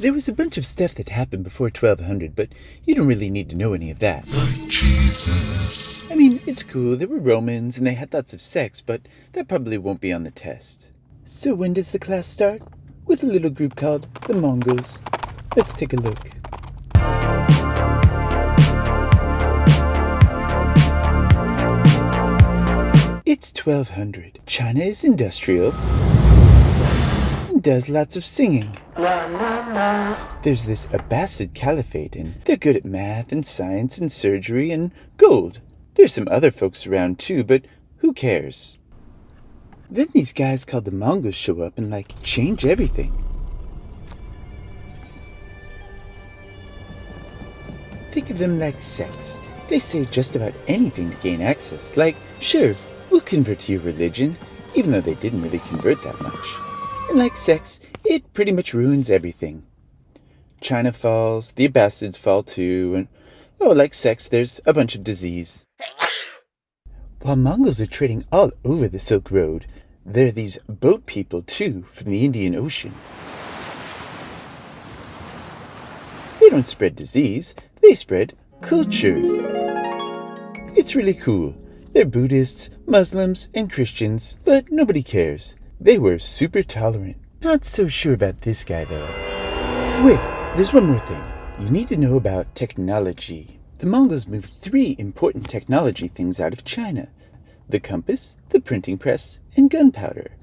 There was a bunch of stuff that happened before 1200, but you don't really need to know any of that. Like Jesus. I mean, it's cool, there were Romans and they had lots of sex, but that probably won't be on the test. So when does the class start? With a little group called the Mongols. Let's take a look. It's 1200. China is industrial and does lots of singing. There's this Abbasid Caliphate, and they're good at math and science and surgery and gold. There's some other folks around too, but who cares? Then these guys called the Mongols show up and change everything. Think of them like sects. They say just about anything to gain access, sure, we'll convert to your religion, even though they didn't really convert that much. And like sects, it pretty much ruins everything. China falls, the Abbasids fall too, and like sects, there's a bunch of disease. While Mongols are trading all over the Silk Road, there are these boat people too from the Indian Ocean. They don't spread disease, they spread culture. It's really cool. They're Buddhists, Muslims, and Christians, but nobody cares. They were super tolerant. Not so sure about this guy, though. Wait, there's one more thing. You need to know about technology. The Mongols moved 3 important technology things out of China. The compass, the printing press, and gunpowder.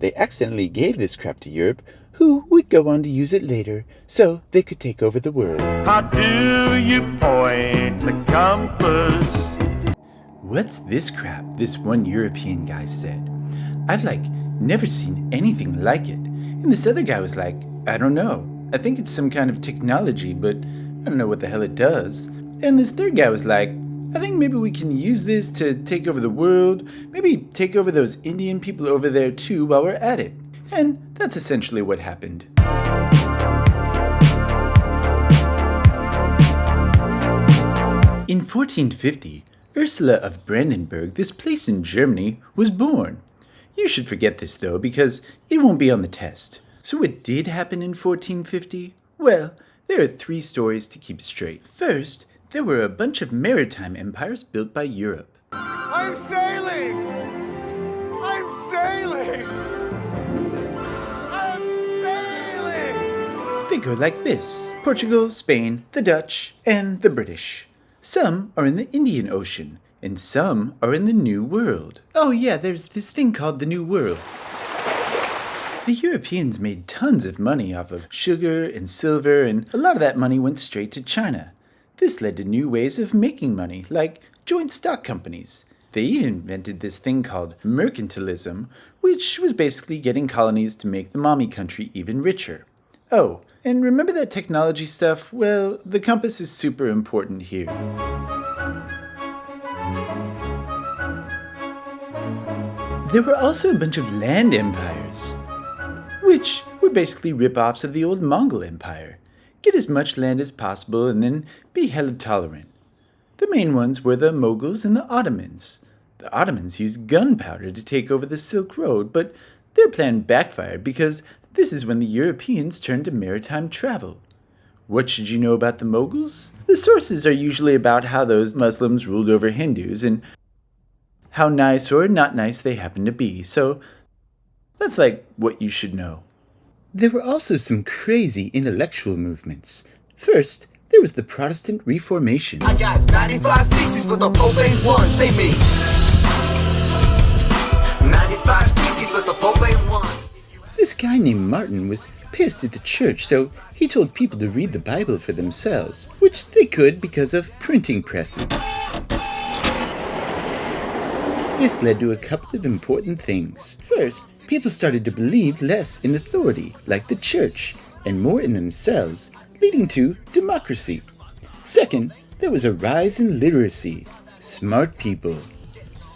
They accidentally gave this crap to Europe, who would go on to use it later, so they could take over the world. How do you point the compass? What's this crap? This one European guy said. I've never seen anything like it. And this other guy was like, I don't know. I think it's some kind of technology, but I don't know what the hell it does. And this third guy was like, I think maybe we can use this to take over the world. Maybe take over those Indian people over there too while we're at it. And that's essentially what happened. In 1450, Ursula of Brandenburg, this place in Germany, was born. You should forget this, though, because it won't be on the test. So what did happen in 1450? Well, there are 3 stories to keep straight. First, there were a bunch of maritime empires built by Europe. I'm sailing! I'm sailing! I'm sailing! They go like this: Portugal, Spain, the Dutch, and the British. Some are in the Indian Ocean, and some are in the New World. Oh yeah, there's this thing called the New World. The Europeans made tons of money off of sugar and silver, and a lot of that money went straight to China. This led to new ways of making money, like joint stock companies. They even invented this thing called mercantilism, which was basically getting colonies to make the mommy country even richer. Oh, and remember that technology stuff? Well, the compass is super important here. There were also a bunch of land empires, which were basically rip-offs of the old Mongol Empire. Get as much land as possible and then be hella tolerant. The main ones were the Mongols and the Ottomans. The Ottomans used gunpowder to take over the Silk Road, but their plan backfired because this is when the Europeans turned to maritime travel. What should you know about the Mongols? The sources are usually about how those Muslims ruled over Hindus and how nice or not nice they happen to be, so that's what you should know. There were also some crazy intellectual movements. First, there was the Protestant Reformation. I got 95 theses, but the Pope ain't one. Say me. 95 theses, but the Pope ain't one. This guy named Martin was pissed at the church, so he told people to read the Bible for themselves, which they could because of printing presses. This led to a couple of important things. First, people started to believe less in authority, like the church, and more in themselves, leading to democracy. Second, there was a rise in literacy. Smart people.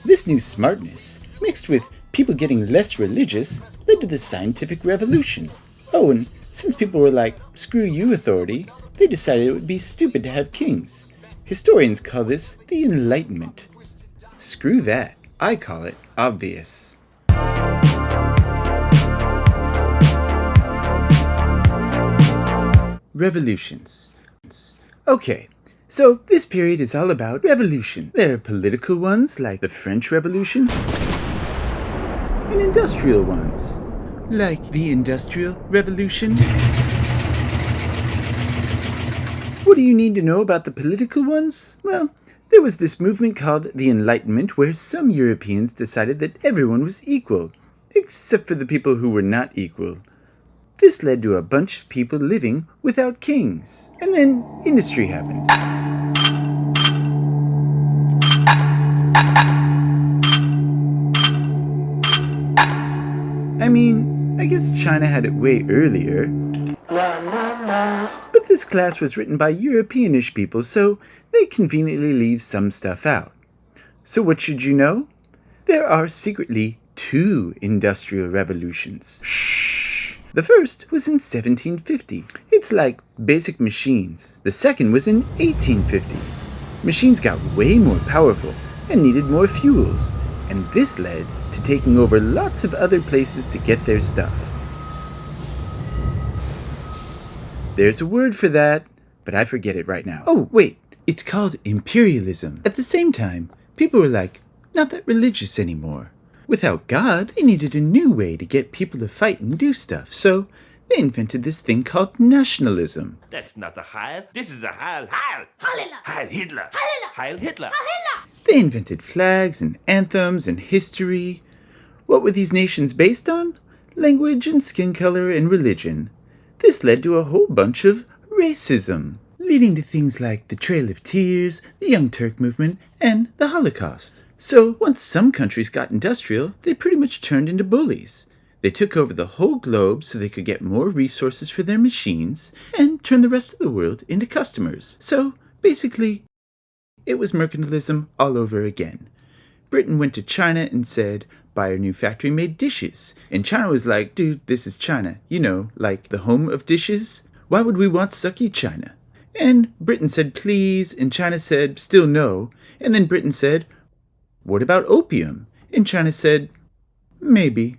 This new smartness, mixed with people getting less religious, led to the scientific revolution. Oh, and since people were like, screw you, authority, they decided it would be stupid to have kings. Historians call this the Enlightenment. Screw that. I call it obvious. revolutions. Okay, so this period is all about revolution. There are political ones like the French Revolution, and industrial ones like the Industrial Revolution. What do you need to know about the political ones? Well, there was this movement called the Enlightenment where some Europeans decided that everyone was equal, except for the people who were not equal. This led to a bunch of people living without kings. And then industry happened. I mean, I guess China had it way earlier. But this class was written by Europeanish people, so they conveniently leave some stuff out. So what should you know? There are secretly 2 industrial revolutions. Shh! The first was in 1750. It's like basic machines. The second was in 1850. Machines got way more powerful and needed more fuels, and this led to taking over lots of other places to get their stuff. There's a word for that, but I forget it right now. Oh, wait, it's called imperialism. At the same time, people were like, not that religious anymore. Without God, they needed a new way to get people to fight and do stuff, so they invented this thing called nationalism. That's not a Heil. This is a Heil. Heil! Heil Hitler! Heil Hitler! They invented flags and anthems and history. What were these nations based on? Language and skin color and religion. This led to a whole bunch of racism, leading to things like the Trail of Tears, the Young Turk movement, and the Holocaust. So once some countries got industrial, they pretty much turned into bullies. They took over the whole globe so they could get more resources for their machines and turn the rest of the world into customers. So basically, it was mercantilism all over again. Britain went to China and said, buy our new factory made dishes. And China was like, dude, this is China. You know, like the home of dishes. Why would we want sucky China? And Britain said, please. And China said, still no. And then Britain said, what about opium? And China said, maybe.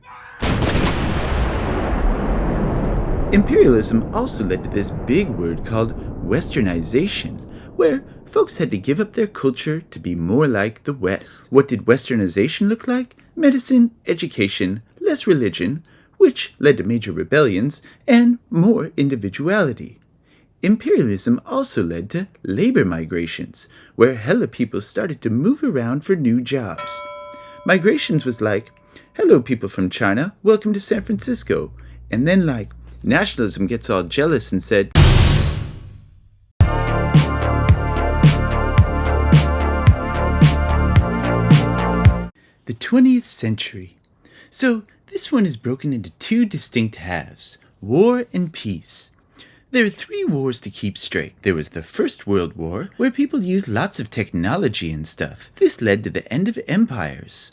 Imperialism also led to this big word called westernization, where folks had to give up their culture to be more like the West. What did westernization look like? Medicine, education, less religion, which led to major rebellions, and more individuality. Imperialism also led to labor migrations, where hella people started to move around for new jobs. Migrations was like, hello people from China, welcome to San Francisco. And then like, nationalism gets all jealous and said, the 20th century. So this one is broken into 2 distinct halves, war and peace. There are 3 wars to keep straight. There was the First World War, where people used lots of technology and stuff. This led to the end of empires.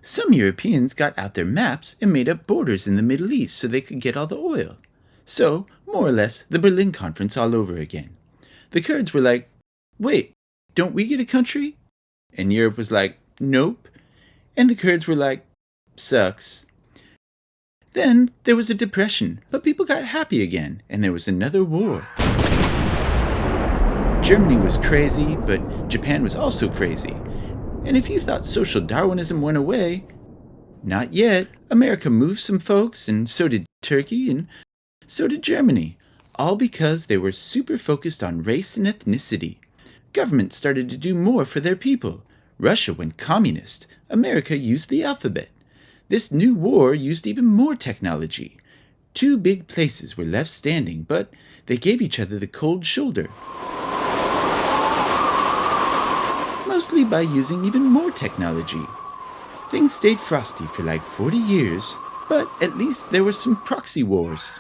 Some Europeans got out their maps and made up borders in the Middle East so they could get all the oil. So, more or less, the Berlin Conference all over again. The Kurds were like, wait, don't we get a country? And Europe was like, nope. And the Kurds were like, sucks. Then there was a depression, but people got happy again, and there was another war. Germany was crazy, but Japan was also crazy. And if you thought social Darwinism went away, not yet. America moved some folks, and so did Turkey, and so did Germany, all because they were super focused on race and ethnicity. Governments started to do more for their people. Russia went communist. America used the alphabet. This new war used even more technology. 2 big places were left standing, but they gave each other the cold shoulder. Mostly by using even more technology. Things stayed frosty for like 40 years, but at least there were some proxy wars.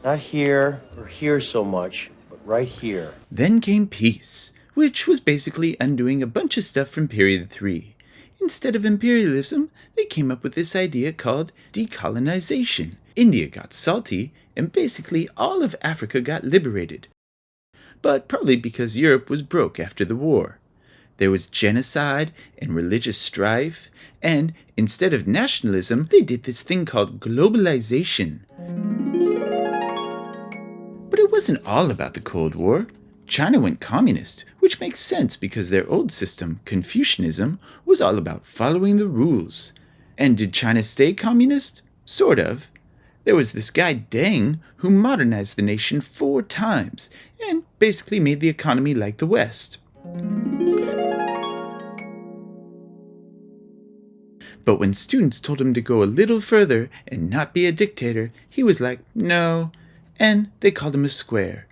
Not here or here so much, but right here. Then came peace, which was basically undoing a bunch of stuff from period 3. Instead of imperialism, they came up with this idea called decolonization. India got salty, and basically all of Africa got liberated. But probably because Europe was broke after the war. There was genocide and religious strife, and instead of nationalism, they did this thing called globalization. But it wasn't all about the Cold War. China went communist, which makes sense because their old system, Confucianism, was all about following the rules. And did China stay communist? Sort of. There was this guy Deng who modernized the nation 4 times and basically made the economy like the West. But when students told him to go a little further and not be a dictator, he was like, no, and they called him a square.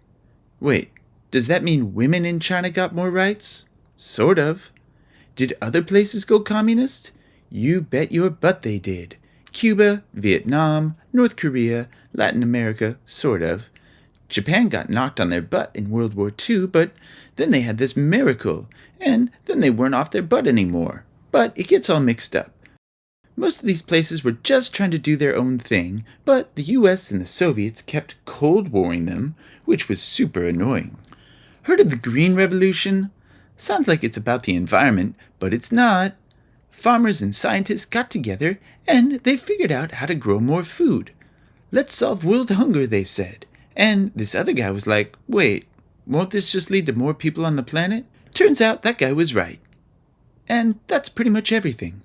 Wait, does that mean women in China got more rights? Sort of. Did other places go communist? You bet your butt they did. Cuba, Vietnam, North Korea, Latin America, sort of. Japan got knocked on their butt in World War II, but then they had this miracle, and then they weren't off their butt anymore. But it gets all mixed up. Most of these places were just trying to do their own thing, but the US and the Soviets kept Cold Warring them, which was super annoying. Heard of the Green Revolution? Sounds like it's about the environment, but it's not. Farmers and scientists got together and they figured out how to grow more food. Let's solve world hunger, they said. And this other guy was like, wait, won't this just lead to more people on the planet? Turns out that guy was right. And that's pretty much everything.